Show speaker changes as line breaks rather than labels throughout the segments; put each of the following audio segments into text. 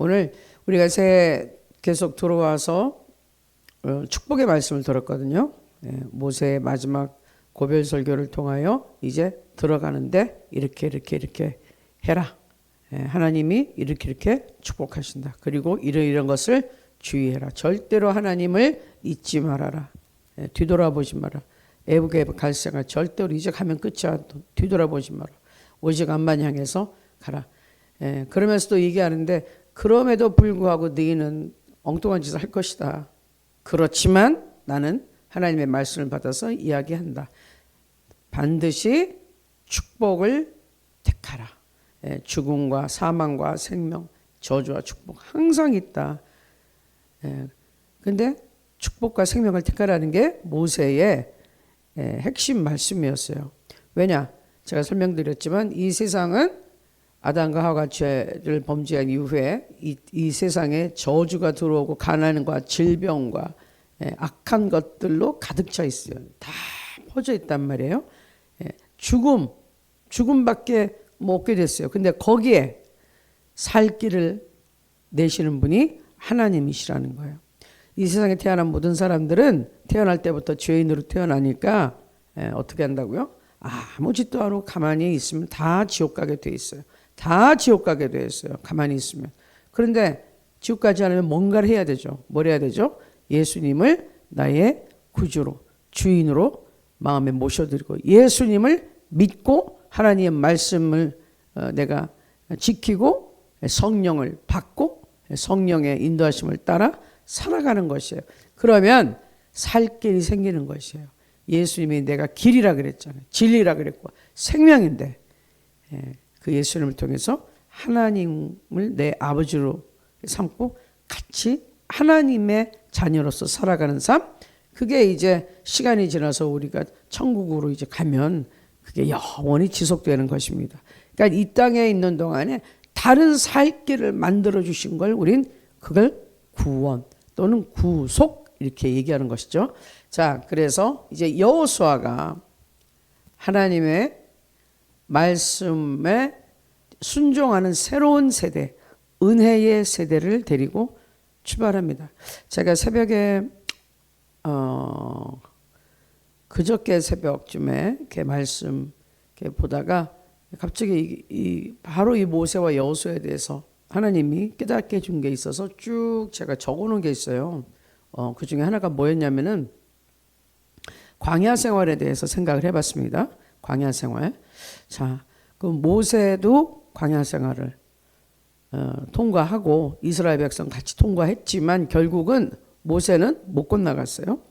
오늘 우리가 새해 계속 들어와서 축복의 말씀을 들었거든요. 모세의 마지막 고별 설교를 통하여 이제 들어가는데 이렇게 해라. 하나님이 이렇게 축복하신다. 그리고 이런 것을 주의해라. 절대로 하나님을 잊지 말아라. 뒤돌아보지 마라. 애국에 갈 생각 절대로 이제 가면 끝이야. 뒤돌아보지 마라. 오직 앞만 향해서 가라. 그러면서도 얘기하는데 그럼에도 불구하고 너희는 엉뚱한 짓을 할 것이다. 그렇지만 나는 하나님의 말씀을 받아서 이야기한다. 반드시 축복을 택하라. 죽음과 사망과 생명, 저주와 축복 항상 있다. 근데 축복과 생명을 택하라는 게 모세의 핵심 말씀이었어요. 왜냐? 제가 설명드렸지만 이 세상은 아담과 하와가 죄를 범죄한 이후에 이 세상에 저주가 들어오고 가난과 질병과 악한 것들로 가득 차 있어요. 다 퍼져 있단 말이에요. 죽음밖에 못 얻게 됐어요. 근데 거기에 살 길을 내시는 분이 하나님이시라는 거예요. 이 세상에 태어난 모든 사람들은 태어날 때부터 죄인으로 태어나니까 어떻게 한다고요? 아무 짓도 안 하고 가만히 있으면 다 지옥 가게 돼 있어요. 다 지옥 가게 돼 있어요. 가만히 있으면. 그런데 지옥 가지 않으면 뭔가를 해야 되죠. 뭘 해야 되죠? 예수님을 나의 구주로, 주인으로 마음에 모셔드리고 예수님을 믿고 하나님의 말씀을 내가 지키고 성령을 받고 성령의 인도하심을 따라 살아가는 것이에요. 그러면 살 길이 생기는 것이에요. 예수님이 내가 길이라 그랬잖아요. 진리라 그랬고 생명인데 그 예수님을 통해서 하나님을 내 아버지로 삼고 같이 하나님의 자녀로서 살아가는 삶, 그게 이제 시간이 지나서 우리가 천국으로 이제 가면 그게 영원히 지속되는 것입니다. 그러니까 이 땅에 있는 동안에 다른 살 길을 만들어 주신 걸 우린 그걸 구원 또는 구속 이렇게 얘기하는 것이죠. 자, 그래서 이제 여호수아가 하나님의 말씀에 순종하는 새로운 세대, 은혜의 세대를 데리고 출발합니다. 제가 새벽에 그저께 새벽쯤에 이렇게 말씀 이렇게 보다가 갑자기 바로 이 모세와 여호수아에 대해서 하나님이 깨닫게 해준 게 있어서 쭉 제가 적어놓은 게 있어요. 그 중에 하나가 뭐였냐면은 광야 생활에 대해서 생각을 해봤습니다. 광야 생활. 자, 그 모세도 광야 생활을 통과하고 이스라엘 백성 같이 통과했지만 결국은 모세는 못 건너갔어요.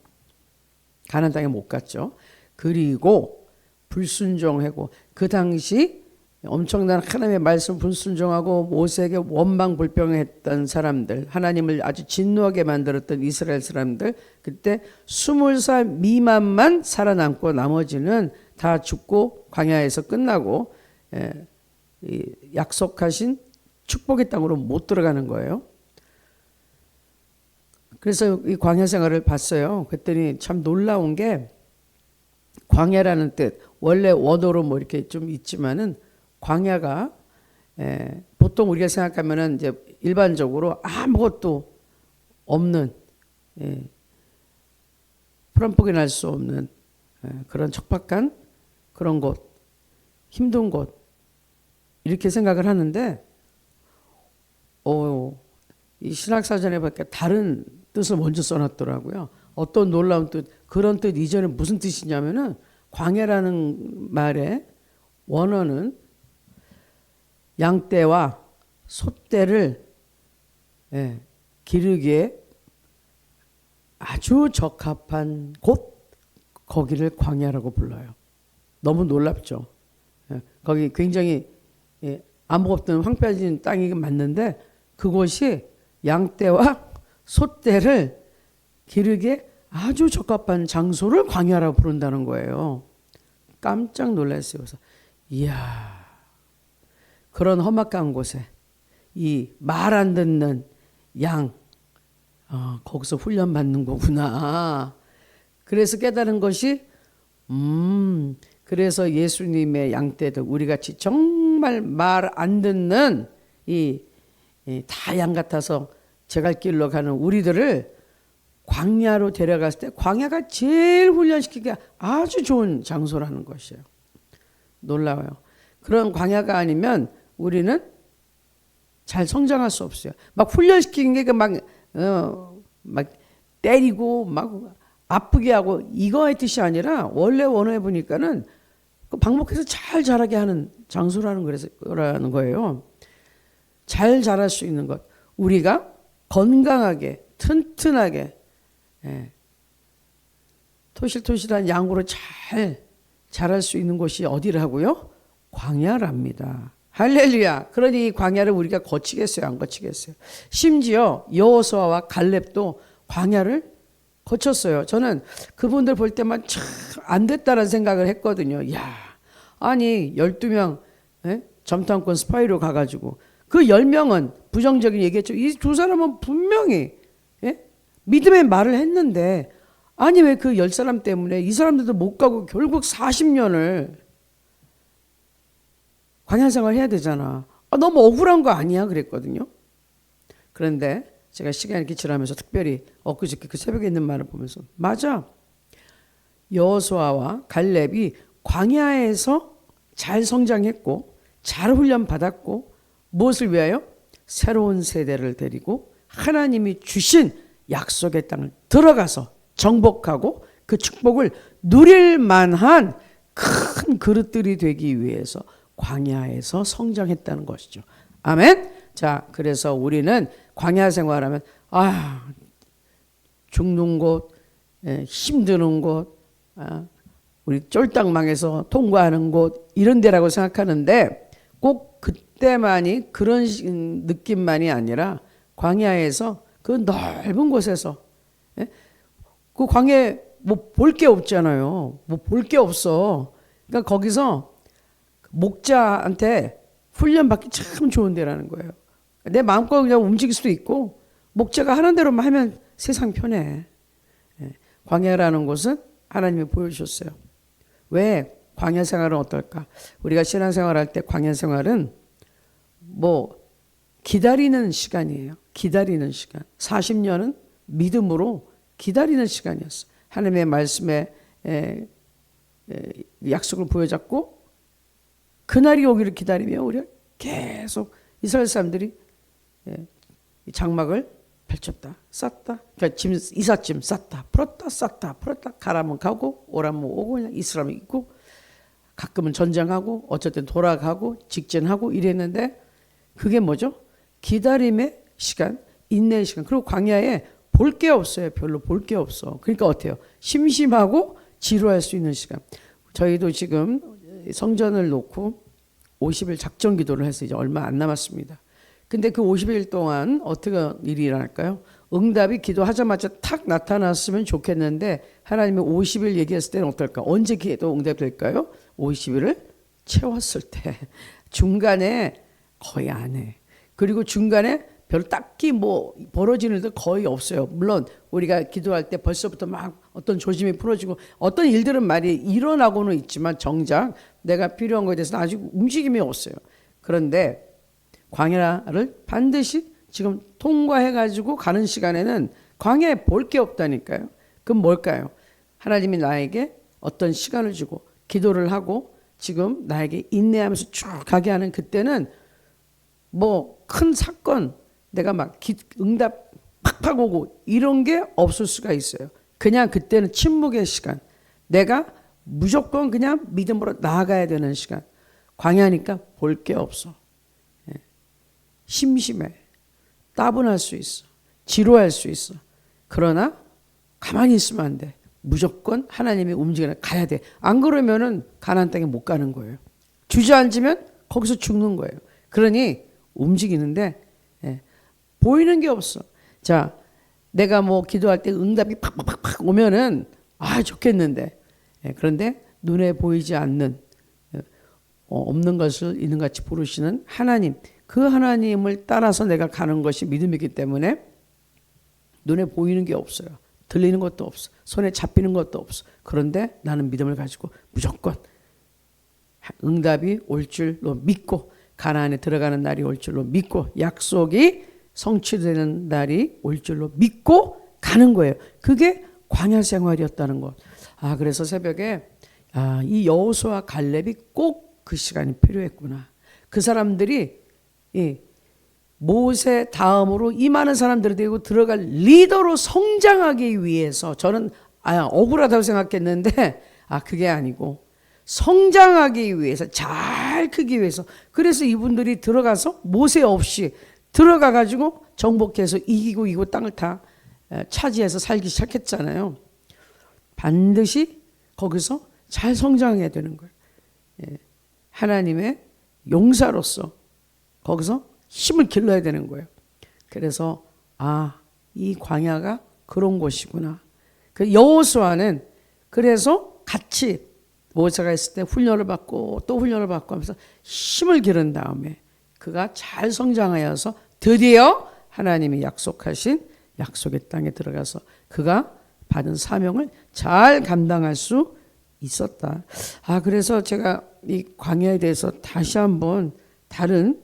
가나안 땅에 못 갔죠. 그리고 불순종하고 그 당시 엄청난 하나님의 말씀 불순종하고 모세에게 원망불평했던 사람들, 하나님을 아주 진노하게 만들었던 이스라엘 사람들, 그때 20살 미만만 살아남고 나머지는 다 죽고 광야에서 끝나고 약속하신 축복의 땅으로 못 들어가는 거예요. 그래서 이 광야 생활을 봤어요. 그랬더니 참 놀라운 게 광야라는 뜻, 원래 원어로 뭐 이렇게 좀 있지만은 광야가 보통 우리가 생각하면은 이제 일반적으로 아무것도 없는 풀한포기 날 수 없는 그런 척박한 그런 곳, 힘든 곳 이렇게 생각을 하는데 이 신학사전에 보니까 다른 뜻을 먼저 써놨더라고요. 어떤 놀라운 뜻, 그런 뜻 이전에 무슨 뜻이냐면은 광야라는 말의 원어는 양떼와 소떼를 기르기에 아주 적합한 곳, 거기를 광야라고 불러요. 너무 놀랍죠. 거기 굉장히 아무것도 없는 황폐해진 땅이 맞는데 그곳이 양떼와 소떼를 기르기에 아주 적합한 장소를 광야라고 부른다는 거예요. 깜짝 놀랐어요. 그래서 이야, 그런 험악한 곳에 이 말 안 듣는 양, 거기서 훈련 받는 거구나. 그래서 깨달은 것이 그래서 예수님의 양떼들, 우리같이 정말 말 안 듣는 이 다 양 같아서 제갈길로 가는 우리들을 광야로 데려갔을 때 광야가 제일 훈련시키기가 아주 좋은 장소라는 것이에요. 놀라워요. 그런 광야가 아니면 우리는 잘 성장할 수 없어요. 막 훈련시키는 게 막 때리고 막 아프게 하고 이거의 뜻이 아니라 원래 원어에 보니까는 방목해서 잘 자라게 하는 장소라는 거라는 거예요. 잘 자랄 수 있는 것. 우리가 건강하게 튼튼하게 토실토실한 양으로 잘 자랄 수 있는 곳이 어디라고요? 광야랍니다. 할렐루야. 그러니 이 광야를 우리가 거치겠어요? 안 거치겠어요? 심지어 여호수아와 갈렙도 광야를 거쳤어요. 저는 그분들 볼 때만 참 안 됐다는 생각을 했거든요. 야, 아니 12명 점탐꾼 스파이로 가가지고 그 10명은 부정적인 얘기했죠. 이 두 사람은 분명히 믿음의 말을 했는데 아니 왜 그 10사람 때문에 이 사람들도 못 가고 결국 40년을 광야 생활 해야 되잖아. 너무 억울한 거 아니야? 그랬거든요. 그런데 제가 시간이 이렇게 지나면서 특별히 엊그저께 그 새벽에 있는 말을 보면서 맞아. 여호수아와 갈렙이 광야에서 잘 성장했고 잘 훈련 받았고 무엇을 위하여? 새로운 세대를 데리고 하나님이 주신 약속의 땅을 들어가서 정복하고 그 축복을 누릴 만한 큰 그릇들이 되기 위해서 광야에서 성장했다는 것이죠. 아멘. 자, 그래서 우리는 광야 생활하면 죽는 곳, 힘드는 곳, 우리 쫄딱망에서 통과하는 곳 이런 데라고 생각하는데 꼭 그때만이 그런 느낌만이 아니라 광야에서 그 넓은 곳에서 그 광야에 뭐 볼 게 없잖아요. 뭐 볼 게 없어. 그러니까 거기서 목자한테 훈련받기 참 좋은 데라는 거예요. 내 마음껏 그냥 움직일 수도 있고 목자가 하는 대로만 하면 세상 편해. 광야라는 곳은 하나님이 보여주셨어요. 왜 광야 생활은 어떨까? 우리가 신앙생활할 때 광야 생활은 뭐 기다리는 시간이에요. 기다리는 시간. 40년은 믿음으로 기다리는 시간이었어. 하나님의 말씀에 약속을 보여잡고 그날이 오기를 기다리며 우리가 계속 이스라엘 사람들이 장막을 펼쳤다 쌌다. 그러니까 이삿짐 쌌다 풀었다 쌌다 풀었다. 가라면 가고 오라면 오고 그냥 이스라엘 있고 가끔은 전쟁하고 어쨌든 돌아가고 직진하고 이랬는데 그게 뭐죠? 기다림의 시간, 인내의 시간. 그리고 광야에 볼 게 없어요. 별로 볼 게 없어. 그러니까 어때요? 심심하고 지루할 수 있는 시간. 저희도 지금 성전을 놓고 50일 작정 기도를 해서 이제 얼마 안 남았습니다. 근데 그 50일 동안 어떻게 일이 일어날까요? 응답이 기도하자마자 탁 나타났으면 좋겠는데 하나님이 50일 얘기했을 때는 어떨까? 언제 기도 응답이 될까요? 50일을 채웠을 때. 중간에 거의 안 해. 그리고 중간에 별로 딱히 뭐 벌어지는 일도 거의 없어요. 물론 우리가 기도할 때 벌써부터 막 어떤 조짐이 풀어지고 어떤 일들은 말이 일어나고는 있지만 정작 내가 필요한 것에 대해서는 아직 움직임이 없어요. 그런데 광야를 반드시 지금 통과해가지고 가는 시간에는 광야에 볼 게 없다니까요. 그럼 뭘까요? 하나님이 나에게 어떤 시간을 주고 기도를 하고 지금 나에게 인내하면서 쭉 가게 하는 그때는 뭐 큰 사건 내가 막 응답 팍팍 오고 이런 게 없을 수가 있어요. 그냥 그때는 침묵의 시간. 내가 무조건 그냥 믿음으로 나아가야 되는 시간. 광야니까 볼 게 없어. 심심해. 따분할 수 있어. 지루할 수 있어. 그러나 가만히 있으면 안 돼. 무조건 하나님이 움직이는 가야 돼. 안 그러면은 가나안 땅에 못 가는 거예요. 주저앉으면 거기서 죽는 거예요. 그러니 움직이는데 보이는 게 없어. 자, 내가 뭐 기도할 때 응답이 팍팍팍팍 오면은 좋겠는데 그런데 눈에 보이지 않는 없는 것을 있는 같이 부르시는 하나님, 그 하나님을 따라서 내가 가는 것이 믿음이기 때문에 눈에 보이는 게 없어요. 들리는 것도 없어. 손에 잡히는 것도 없어. 그런데 나는 믿음을 가지고 무조건 응답이 올 줄로 믿고 가나안에 들어가는 날이 올 줄로 믿고 약속이 성취되는 날이 올 줄로 믿고 가는 거예요. 그게 광야 생활이었다는 것. 그래서 새벽에 이 여호수아 갈렙이 꼭 그 시간이 필요했구나. 그 사람들이 모세 다음으로 이 많은 사람들이 되고 들어갈 리더로 성장하기 위해서 저는 억울하다고 생각했는데 그게 아니고 성장하기 위해서 잘 크기 위해서 그래서 이분들이 들어가서 모세 없이 들어가 가지고 정복해서 이기고 땅을 다 차지해서 살기 시작했잖아요. 반드시 거기서 잘 성장해야 되는 거예요. 하나님의 용사로서 거기서 힘을 길러야 되는 거예요. 그래서 이 광야가 그런 곳이구나. 그 여호수아는 그래서 같이 모세가 있을 때 훈련을 받고 또 훈련을 받고 하면서 힘을 기른 다음에 그가 잘 성장하여서 드디어 하나님이 약속하신 약속의 땅에 들어가서 그가 받은 사명을 잘 감당할 수 있었다. 그래서 제가 이 광야에 대해서 다시 한번 다른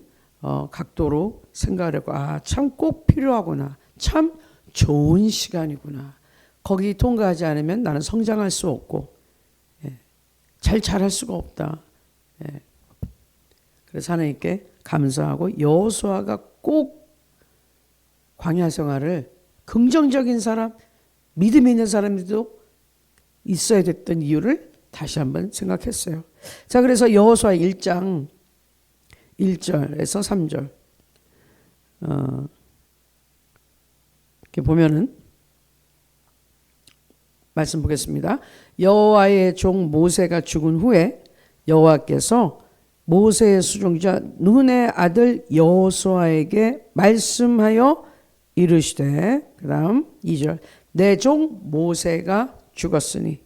각도로 생각을 하고 참 꼭 필요하구나. 참 좋은 시간이구나. 거기 통과하지 않으면 나는 성장할 수 없고 잘 자랄 수가 없다. 그래서 하나님께 감사하고 여호수아가 꼭 광야 생활을 긍정적인 사람, 믿음 있는 사람들도 있어야 됐던 이유를 다시 한번 생각했어요. 자, 그래서 여호수아 1장 1절에서 3절 이렇게 보면은 말씀 보겠습니다. 여호와의 종 모세가 죽은 후에 여호와께서 모세의 수종자 눈의 아들 여호수아에게 말씀하여 이르시되 그 다음 2절 내 종 모세가 죽었으니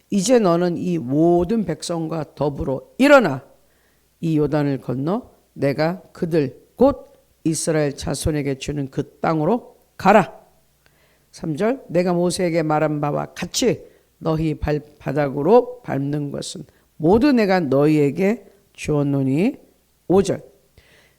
이제 너는 이 모든 백성과 더불어 일어나 이 요단을 건너 내가 그들 곧 이스라엘 자손에게 주는 그 땅으로 가라. 3절 내가 모세에게 말한 바와 같이 너희 발바닥으로 밟는 것은 모두 내가 너희에게 주었노니 5절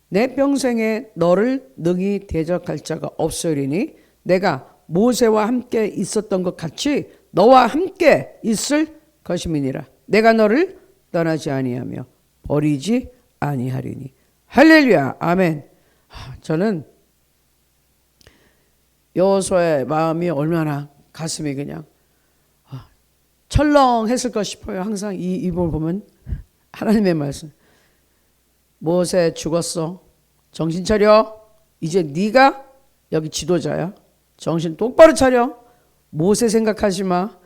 내 평생에 너를 능히 대적할 자가 없으리니 내가 모세와 함께 있었던 것 같이 너와 함께 있을 것임이니라. 내가 너를 떠나지 아니하며 버리지 아니하리니. 할렐루야. 아멘. 저는 여호수아의 마음이 얼마나 가슴이 그냥 철렁했을까 싶어요. 항상 이 부분을 보면 하나님의 말씀. 모세 죽었어. 정신 차려. 이제 네가 여기 지도자야. 정신 똑바로 차려. 모세 생각하지 마.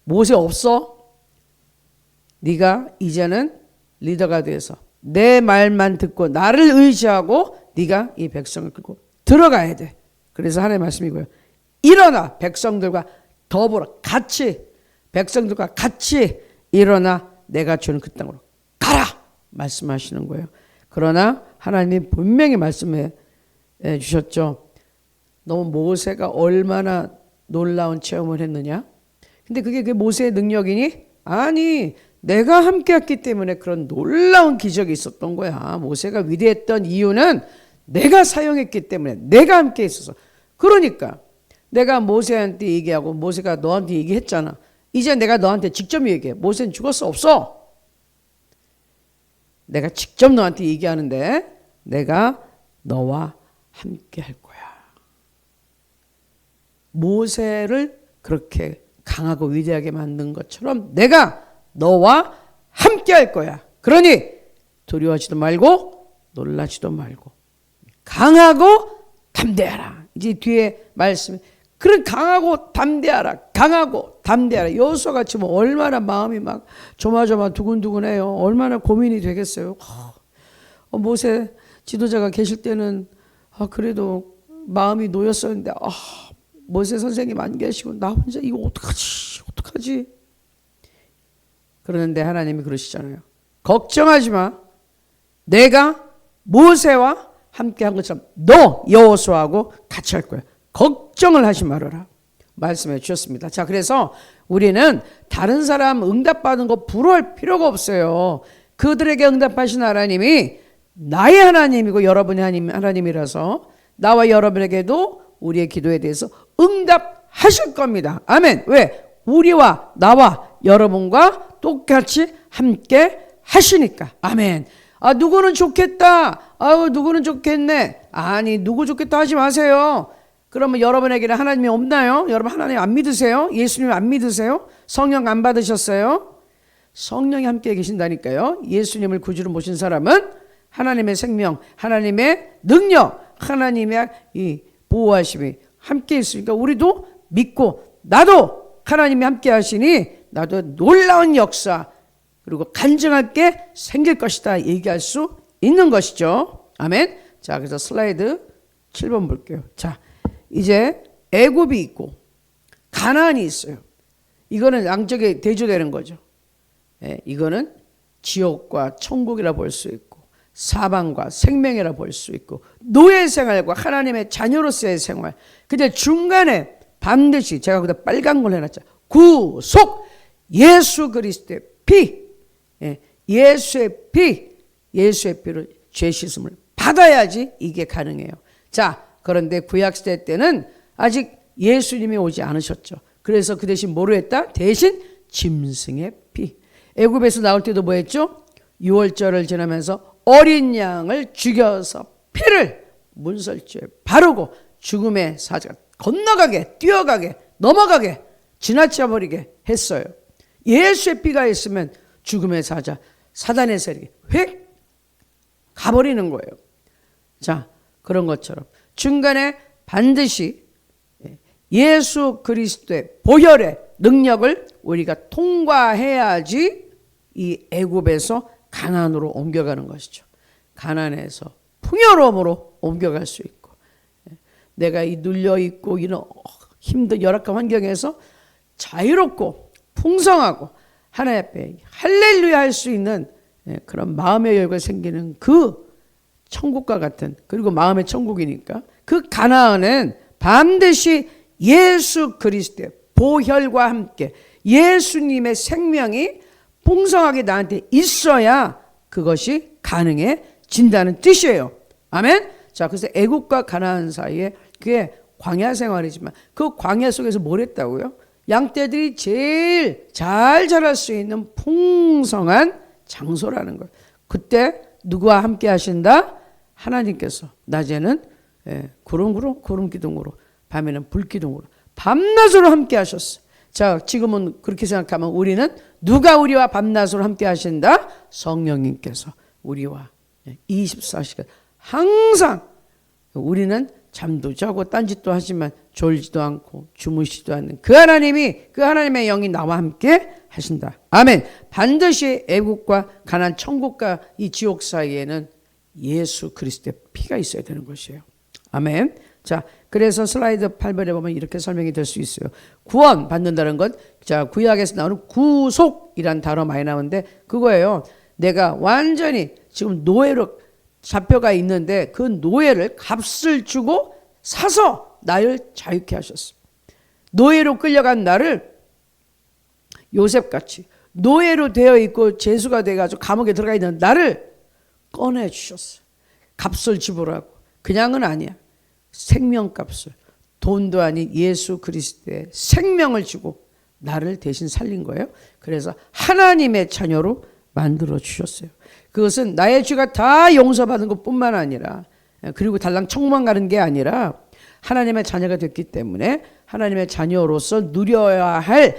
모세 없어. 네가 이제는 리더가 돼서 내 말만 듣고 나를 의지하고 네가 이 백성을 끌고 들어가야 돼. 그래서 하나님의 말씀이고요. 일어나 백성들과 더불어 같이 백성들과 같이 일어나 내가 주는 그 땅으로 가라 말씀하시는 거예요. 그러나 하나님 분명히 말씀해 주셨죠. 너무 모세가 얼마나 놀라운 체험을 했느냐. 근데 그게 모세의 능력이니? 아니, 내가 함께했기 때문에 그런 놀라운 기적이 있었던 거야. 모세가 위대했던 이유는 내가 사용했기 때문에 내가 함께 있어서. 그러니까 내가 모세한테 얘기하고 모세가 너한테 얘기했잖아. 이제 내가 너한테 직접 얘기해. 모세는 죽었어? 없어? 내가 직접 너한테 얘기하는데 내가 너와 함께 할 거야. 모세를 그렇게 강하고 위대하게 만든 것처럼 내가 너와 함께 할 거야. 그러니 두려워하지도 말고 놀라지도 말고 강하고 담대하라. 이제 뒤에 말씀. 그런 강하고 담대하라. 강하고 담대하라. 여호수아 같이 뭐 얼마나 마음이 막 조마조마 두근두근해요. 얼마나 고민이 되겠어요. 모세 지도자가 계실 때는 그래도 마음이 놓였었는데 모세 선생님 안 계시고 나 혼자 이거 어떡하지? 그러는데 하나님이 그러시잖아요. 걱정하지 마. 내가 모세와 함께 한 것처럼 너 여호수아하고 같이 할 거야. 걱정을 하지 말아라. 말씀해 주셨습니다. 자, 그래서 우리는 다른 사람 응답받은 거 부러워할 필요가 없어요. 그들에게 응답하신 하나님이 나의 하나님이고 여러분의 하나님이라서 나와 여러분에게도 우리의 기도에 대해서 응답하실 겁니다. 아멘. 왜? 우리와 나와 여러분과 똑같이 함께 하시니까. 아멘. 아, 누구는 좋겠다. 아우, 누구는 좋겠네. 아니, 누구 좋겠다 하지 마세요. 그러면 여러분에게는 하나님이 없나요? 여러분 하나님 안 믿으세요? 예수님 안 믿으세요? 성령 안 받으셨어요? 성령이 함께 계신다니까요. 예수님을 구주로 모신 사람은 하나님의 생명, 하나님의 능력, 하나님의 이 보호하심이 함께 있으니까 우리도 믿고 나도 하나님이 함께 하시니 나도 놀라운 역사 그리고 간증할게 생길 것이다 얘기할 수 있는 것이죠. 아멘. 자, 그래서 슬라이드 7번 볼게요. 자, 이제 애굽이 있고 가나안이 있어요. 이거는 양쪽에 대조되는 거죠. 예, 이거는 지옥과 천국이라 볼 수 있고 사방과 생명이라 볼 수 있고 노예 생활과 하나님의 자녀로서의 생활. 근데 중간에 반드시 제가 거기다 빨간 걸 해놨죠. 구속 예수 그리스도의 피. 예, 예수의 피를 죄 씻음을 받아야지 이게 가능해요. 자, 그런데 구약시대 때는 아직 예수님이 오지 않으셨죠. 그래서 그 대신 뭐로 했다? 대신 짐승의 피. 애굽에서 나올 때도 뭐 했죠? 유월절을 지나면서 어린 양을 죽여서 피를 문설주에 바르고 죽음의 사자가 건너가게, 뛰어가게, 넘어가게, 지나쳐버리게 했어요. 예수의 피가 있으면 죽음의 사자, 사단의 세력이 획 가버리는 거예요. 자, 그런 것처럼 중간에 반드시 예수 그리스도의 보혈의 능력을 우리가 통과해야지 이 애굽에서 가나안으로 옮겨가는 것이죠. 가나안에서 풍요로움으로 옮겨갈 수 있고 내가 이 눌려있고 이런 힘든 열악한 환경에서 자유롭고 풍성하고 하나님 앞에 할렐루야 할 수 있는 그런 마음의 여유가 생기는 그 천국과 같은 그리고 마음의 천국이니까 그 가나안은 반드시 예수 그리스도의 보혈과 함께 예수님의 생명이 풍성하게 나한테 있어야 그것이 가능해진다는 뜻이에요. 아멘. 자, 그래서 애국과 가나안 사이에 그게 광야 생활이지만 그 광야 속에서 뭘 했다고요? 양떼들이 제일 잘 자랄 수 있는 풍성한 장소라는 거예요. 그때 누구와 함께 하신다? 하나님께서 낮에는 구름 기둥으로 밤에는 불 기둥으로 밤낮으로 함께 하셨어. 자, 지금은 그렇게 생각하면 우리는 누가 우리와 밤낮으로 함께 하신다? 성령님께서 우리와 24시간 항상 우리는 잠도 자고 딴짓도 하지만 졸지도 않고 주무시지도 않는 그 하나님이 그 하나님의 영이 나와 함께 하신다. 아멘. 반드시 애국과 가나안 천국과 이 지옥 사이에는 예수 그리스도의 피가 있어야 되는 것이에요. 아멘. 자, 그래서 슬라이드 8번에 보면 이렇게 설명이 될 수 있어요. 구원 받는다는 것, 자, 구약에서 나오는 구속이란 단어 많이 나오는데 그거예요. 내가 완전히 지금 노예로 잡혀가 있는데 그 노예를 값을 주고 사서 나를 자유케 하셨어. 노예로 끌려간 나를 요셉같이 노예로 되어 있고 죄수가 돼가지고 감옥에 들어가 있는 나를 꺼내주셨어. 값을 지불하고 그냥은 아니야. 생명값을 돈도 아닌 예수 그리스도의 생명을 주고 나를 대신 살린 거예요. 그래서 하나님의 자녀로 만들어 주셨어요. 그것은 나의 죄가 다 용서받은 것뿐만 아니라 그리고 달랑 천국만 가는 게 아니라 하나님의 자녀가 됐기 때문에 하나님의 자녀로서 누려야 할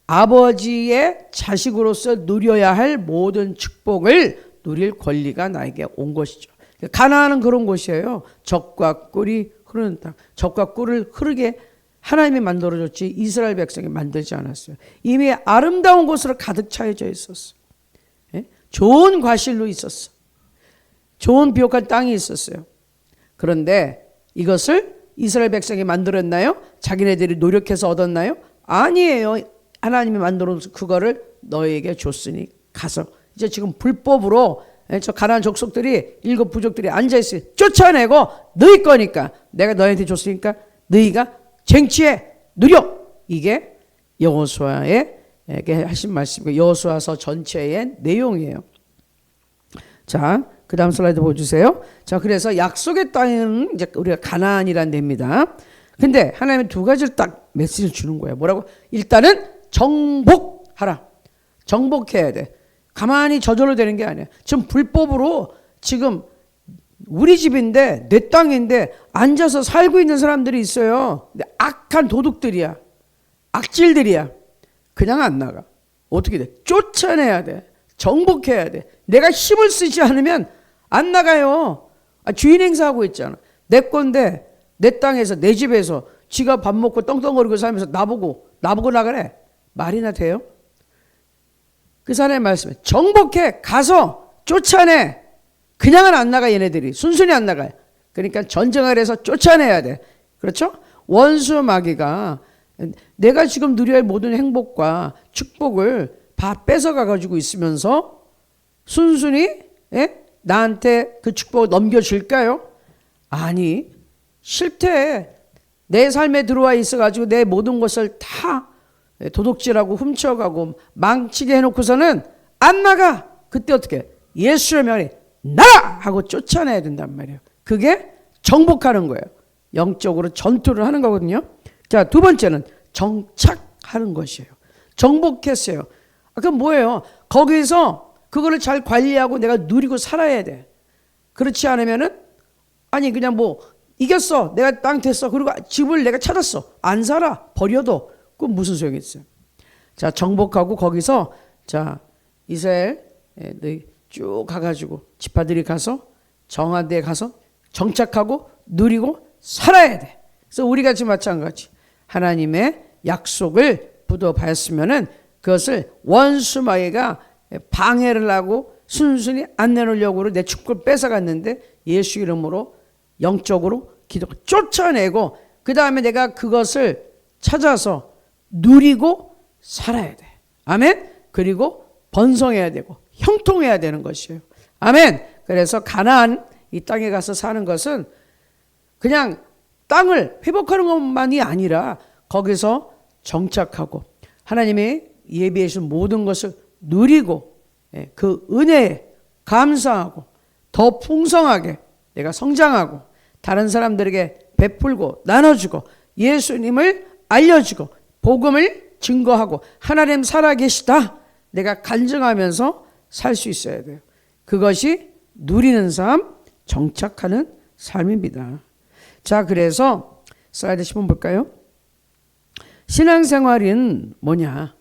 아버지의 자식으로서 누려야 할 모든 축복을 누릴 권리가 나에게 온 것이죠. 가나안은 그런 곳이에요. 젖과 꿀이 흐르는 땅. 젖과 꿀을 흐르게 하나님이 만들어줬지 이스라엘 백성이 만들지 않았어요. 이미 아름다운 곳으로 가득 차여져 있었어. 좋은 과실로 있었어. 좋은 비옥한 땅이 있었어요. 그런데 이것을 이스라엘 백성이 만들었나요? 자기네들이 노력해서 얻었나요? 아니에요. 하나님이 만들어서 그거를 너에게 줬으니 가서 이제 지금 불법으로 저 가나안 족속들이 7 부족들이 앉아있어요. 쫓아내고 너희 거니까 내가 너희한테 줬으니까 너희가 쟁취해 누려. 이게 여호수아에게 하신 말씀이고 여호수아서 전체의 내용이에요. 자, 그 다음 슬라이드 보여주세요. 자, 그래서 약속의 땅은 이제 우리가 가나안이란 데입니다. 근데 하나님은 두 가지를 딱 메시지를 주는 거예요. 뭐라고? 일단은 정복하라. 정복해야 돼. 가만히 저절로 되는 게 아니야. 지금 불법으로 지금 우리 집인데 내 땅인데 앉아서 살고 있는 사람들이 있어요. 근데 악한 도둑들이야. 악질들이야. 그냥 안 나가. 어떻게 돼? 쫓아내야 돼. 정복해야 돼. 내가 힘을 쓰지 않으면 안 나가요. 주인 행사하고 있잖아. 내 건데 내 땅에서 내 집에서 지가 밥 먹고 떵떵거리고 살면서 나보고 나가래. 말이나 돼요? 그 사람의 말씀에 정복해. 가서 쫓아내. 그냥은 안 나가. 얘네들이 순순히 안 나가요. 그러니까 전쟁을 해서 쫓아내야 돼. 그렇죠? 원수 마귀가 내가 지금 누려야 할 모든 행복과 축복을 다 뺏어가 가지고 있으면서 순순히 나한테 그 축복을 넘겨줄까요? 아니, 싫대. 내 삶에 들어와 있어 가지고 내 모든 것을 다 도둑질하고 훔쳐가고 망치게 해놓고서는 안 나가. 그때 어떻게? 예수의 명이 나가! 하고 쫓아내야 된단 말이에요. 그게 정복하는 거예요. 영적으로 전투를 하는 거거든요. 자, 두 번째는 정착하는 것이에요. 정복했어요. 그럼 뭐예요? 거기서 그거를 잘 관리하고 내가 누리고 살아야 돼. 그렇지 않으면은 아니 그냥 뭐 이겼어. 내가 땅 됐어. 그리고 집을 내가 찾았어. 안 살아. 버려도 그건 무슨 소용이 있어요. 자, 정복하고 거기서 자 이스라엘 쭉 가가지고 지파들이 가서 정한 데에 가서 정착하고 누리고 살아야 돼. 그래서 우리 같이 마찬가지 하나님의 약속을 부도받았으면은 그것을 원수 마귀가 방해를 하고 순순히 안 내놓으려고 내 축복을 뺏어갔는데 예수 이름으로 영적으로 기도가 쫓아내고 그 다음에 내가 그것을 찾아서 누리고 살아야 돼. 아멘. 그리고 번성해야 되고 형통해야 되는 것이에요. 아멘. 그래서 가나안 이 땅에 가서 사는 것은 그냥 땅을 회복하는 것만이 아니라 거기서 정착하고 하나님이 예비해 주신 모든 것을 누리고 그 은혜에 감사하고 더 풍성하게 내가 성장하고 다른 사람들에게 베풀고 나눠주고 예수님을 알려주고 복음을 증거하고 하나님 살아계시다 내가 간증하면서 살 수 있어야 돼요. 그것이 누리는 삶, 정착하는 삶입니다. 자, 그래서 슬라이드 10번 볼까요? 신앙생활은 뭐냐?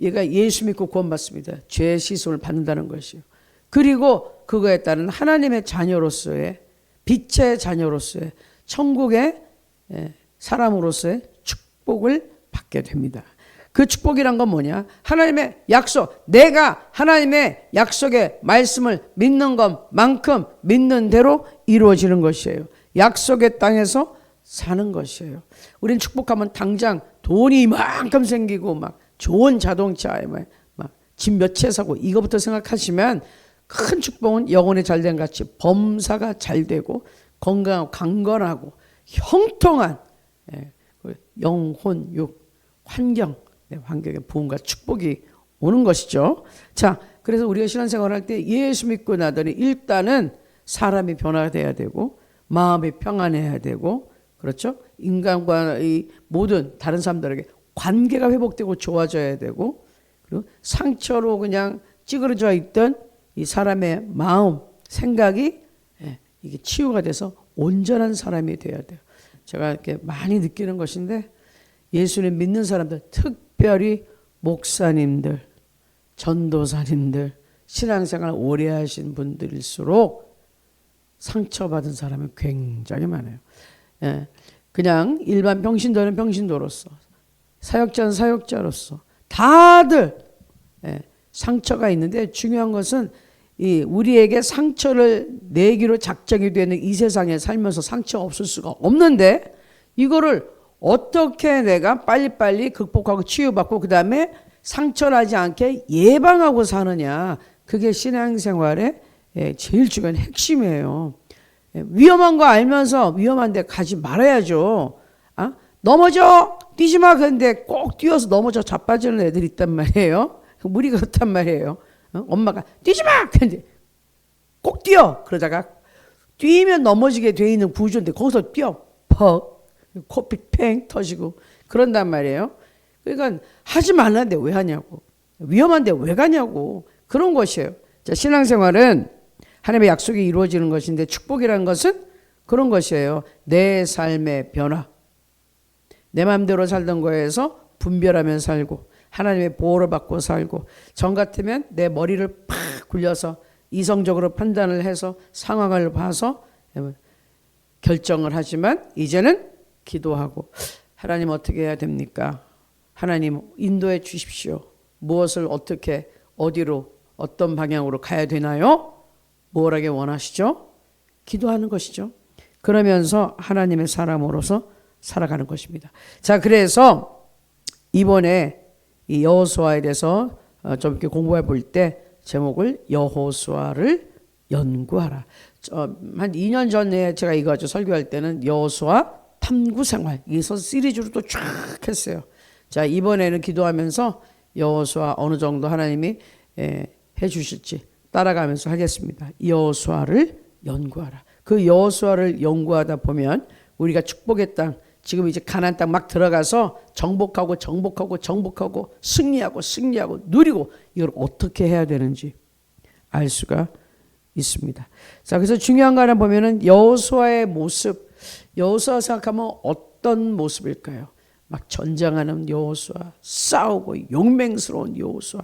얘가 예수 믿고 구원받습니다. 죄의 시선을 받는다는 것이요. 그리고 그거에 따른 하나님의 자녀로서의 빛의 자녀로서의 천국의 사람으로서의 축복을 받게 됩니다. 그 축복이란 건 뭐냐? 하나님의 약속, 내가 하나님의 약속의 말씀을 믿는 것만큼 믿는 대로 이루어지는 것이에요. 약속의 땅에서 사는 것이에요. 우린 축복하면 당장 돈이 이만큼 생기고 막 좋은 자동차에 막 집 몇 채 사고 이거부터 생각하시면 큰 축복은 영혼이 잘된 같이 범사가 잘 되고 건강하고 강건하고 형통한 영혼, 육, 환경, 환경의 부흥과 축복이 오는 것이죠. 자, 그래서 우리가 신앙생활을 할 때 예수 믿고 나더니 일단은 사람이 변화돼야 되고 마음이 평안해야 되고 그렇죠? 인간과 이 모든 다른 사람들에게 관계가 회복되고 좋아져야 되고 그리고 상처로 그냥 찌그러져 있던 이 사람의 마음, 생각이 이게 치유가 돼서 온전한 사람이 돼야 돼요. 제가 이렇게 많이 느끼는 것인데 예수님 믿는 사람들, 특별히 목사님들, 전도사님들, 신앙생활 오래 하신 분들일수록 상처받은 사람이 굉장히 많아요. 그냥 일반 평신도는 평신도로서, 사역자는 사역자로서 다들 상처가 있는데 중요한 것은 이 우리에게 상처를 내기로 작정이 되는 이 세상에 살면서 상처 없을 수가 없는데 이거를 어떻게 내가 빨리빨리 극복하고 치유받고 그 다음에 상처나지 않게 예방하고 사느냐, 그게 신앙생활의 제일 중요한 핵심이에요. 위험한 거 알면서 위험한 데 가지 말아야죠. 넘어져 뛰지 마. 그런데 꼭 뛰어서 넘어져 자빠지는 애들이 있단 말이에요. 물이 그렇단 말이에요. 엄마가 뛰지 마. 근데 꼭 뛰어. 그러다가 뛰면 넘어지게 돼 있는 구조인데 거기서 뛰어. 퍽. 코피 팽 터지고 그런단 말이에요. 그러니까 하지 말라는데 왜 하냐고. 위험한데 왜 가냐고. 그런 것이에요. 자, 신앙생활은 하나님의 약속이 이루어지는 것인데 축복이라는 것은 그런 것이에요. 내 삶의 변화. 내 마음대로 살던 거에서 분별하며 살고 하나님의 보호를 받고 살고 전 같으면 내 머리를 팍 굴려서 이성적으로 판단을 해서 상황을 봐서 결정을 하지만 이제는 기도하고 하나님 어떻게 해야 됩니까? 하나님 인도해 주십시오. 무엇을 어떻게 어디로 어떤 방향으로 가야 되나요? 뭘 하기 원하시죠? 기도하는 것이죠. 그러면서 하나님의 사람으로서 살아가는 것입니다. 자, 그래서 이번에 이 여호수아에 대해서 좀 이렇게 공부해 볼 때 제목을 여호수아를 연구하라. 한 2년 전에 제가 이거 가지고 설교할 때는 여호수아 탐구 생활 이서 시리즈로 또 쫙 했어요. 자, 이번에는 기도하면서 여호수아 어느 정도 하나님이 해 주실지 따라가면서 하겠습니다. 여호수아를 연구하라. 그 여호수아를 연구하다 보면 우리가 축복의 땅 지금 이제 가나안 땅 막 들어가서 정복하고 승리하고 누리고 이걸 어떻게 해야 되는지 알 수가 있습니다. 자, 그래서 중요한 거 하나 보면은 여호수아의 모습, 여호수아 생각하면 어떤 모습일까요? 막 전쟁하는 여호수아, 싸우고 용맹스러운 여호수아.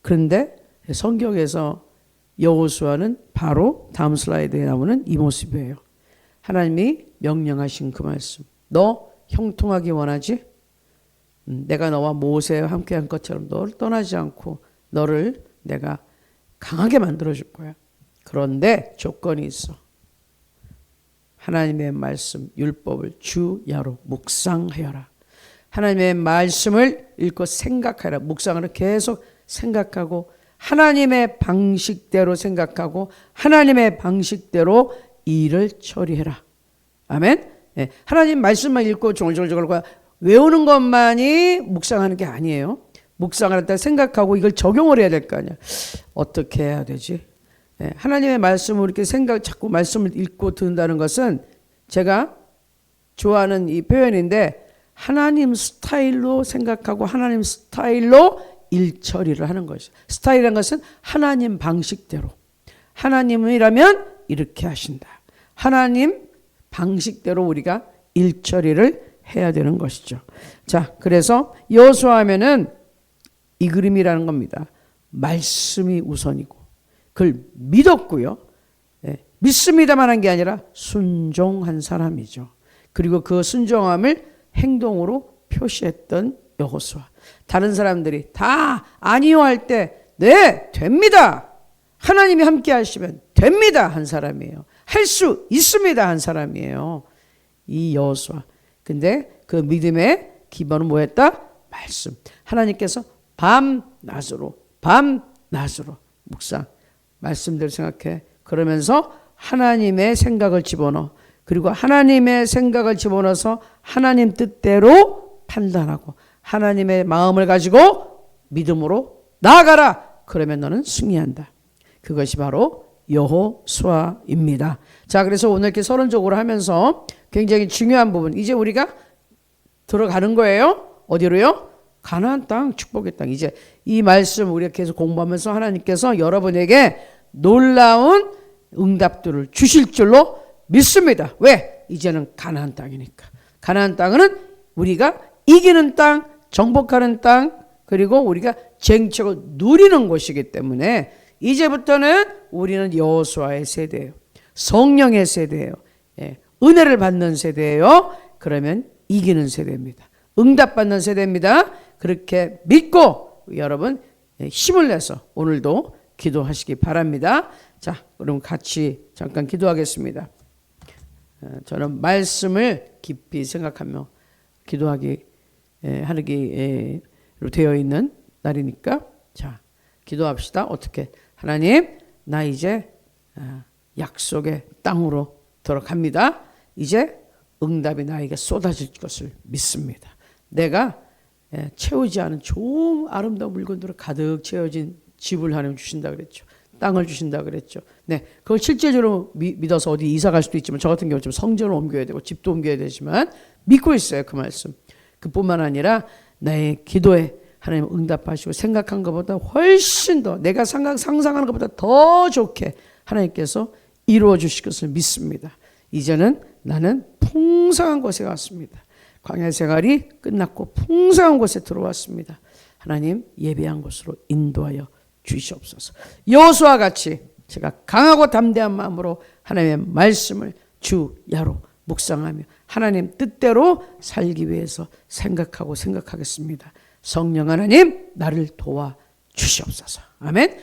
그런데 성경에서 여호수아는 바로 다음 슬라이드에 나오는 이 모습이에요. 하나님이 명령하신 그 말씀. 너 형통하기 원하지? 내가 너와 모세와 함께한 것처럼 너를 떠나지 않고 너를 내가 강하게 만들어줄 거야. 그런데 조건이 있어. 하나님의 말씀, 율법을 주야로 묵상하여라. 하나님의 말씀을 읽고 생각하라. 묵상을 계속 생각하고 하나님의 방식대로 생각하고 하나님의 방식대로 일을 처리해라. 아멘. 네. 하나님 말씀만 읽고 졸졸졸 외우는 것만이 묵상하는 게 아니에요. 묵상할 때 생각하고 이걸 적용을 해야 될 거 아니야. 어떻게 해야 되지? 네. 하나님의 말씀을 이렇게 자꾸 말씀을 읽고 듣는다는 것은 제가 좋아하는 이 표현인데 하나님 스타일로 생각하고 하나님 스타일로 일 처리를 하는 것이죠. 스타일이라는 것은 하나님 방식대로. 하나님이라면 이렇게 하신다. 하나님 방식대로 우리가 일 처리를 해야 되는 것이죠. 자, 그래서 여호수아하면은 이 그림이라는 겁니다. 말씀이 우선이고 그걸 믿었고요. 네, 믿습니다만 한 게 아니라 순종한 사람이죠. 그리고 그 순종함을 행동으로 표시했던 여호수아. 다른 사람들이 다 아니요 할 때 네, 됩니다. 하나님이 함께 하시면 됩니다. 한 사람이에요. 할 수 있습니다. 한 사람이에요. 이 여호수아. 근데 그 믿음의 기본은 뭐였다? 말씀. 하나님께서 밤낮으로 묵상. 말씀대로 생각해. 그러면서 하나님의 생각을 집어넣어. 그리고 하나님의 생각을 집어넣어서 하나님 뜻대로 판단하고 하나님의 마음을 가지고 믿음으로 나아가라. 그러면 너는 승리한다. 그것이 바로 여호수아입니다. 자, 그래서 오늘 이렇게 서론적으로 하면서 굉장히 중요한 부분. 이제 우리가 들어가는 거예요. 어디로요? 가나안 땅, 축복의 땅. 이제 이 말씀 우리가 계속 공부하면서 하나님께서 여러분에게 놀라운 응답들을 주실 줄로 믿습니다. 왜? 이제는 가나안 땅이니까. 가나안 땅은 우리가 이기는 땅, 정복하는 땅, 그리고 우리가 쟁취하고 누리는 곳이기 때문에 이제부터는 우리는 여호수아의 세대예요. 성령의 세대예요. 예, 은혜를 받는 세대예요. 그러면 이기는 세대입니다. 응답받는 세대입니다. 그렇게 믿고 여러분 힘을 내서 오늘도 기도하시기 바랍니다. 자, 그럼 같이 잠깐 기도하겠습니다. 저는 말씀을 깊이 생각하며 기도하기로 되어 있는 날이니까 자, 기도합시다. 어떻게? 하나님, 나 이제 약속의 땅으로 들어갑니다. 이제 응답이 나에게 쏟아질 것을 믿습니다. 내가 채우지 않은 좋은 아름다운 물건으로 가득 채워진 집을 하나님 주신다 그랬죠. 땅을 주신다 그랬죠. 네, 그걸 실제적으로 믿어서 어디 이사 갈 수도 있지만 저 같은 경우 좀 성전을 옮겨야 되고 집도 옮겨야 되지만 믿고 있어요. 그 말씀. 그뿐만 아니라 나의 기도에 하나님 응답하시고 생각한 것보다 훨씬 더 내가 상상하는 것보다 더 좋게 하나님께서 이루어 주실 것을 믿습니다. 이제는 나는 풍성한 곳에 왔습니다. 광야 생활이 끝났고 풍성한 곳에 들어왔습니다. 하나님 예배한 곳으로 인도하여 주시옵소서. 여호수아와 같이 제가 강하고 담대한 마음으로 하나님의 말씀을 주야로 묵상하며 하나님 뜻대로 살기 위해서 생각하겠습니다. 성령 하나님 나를 도와 주시옵소서. 아멘.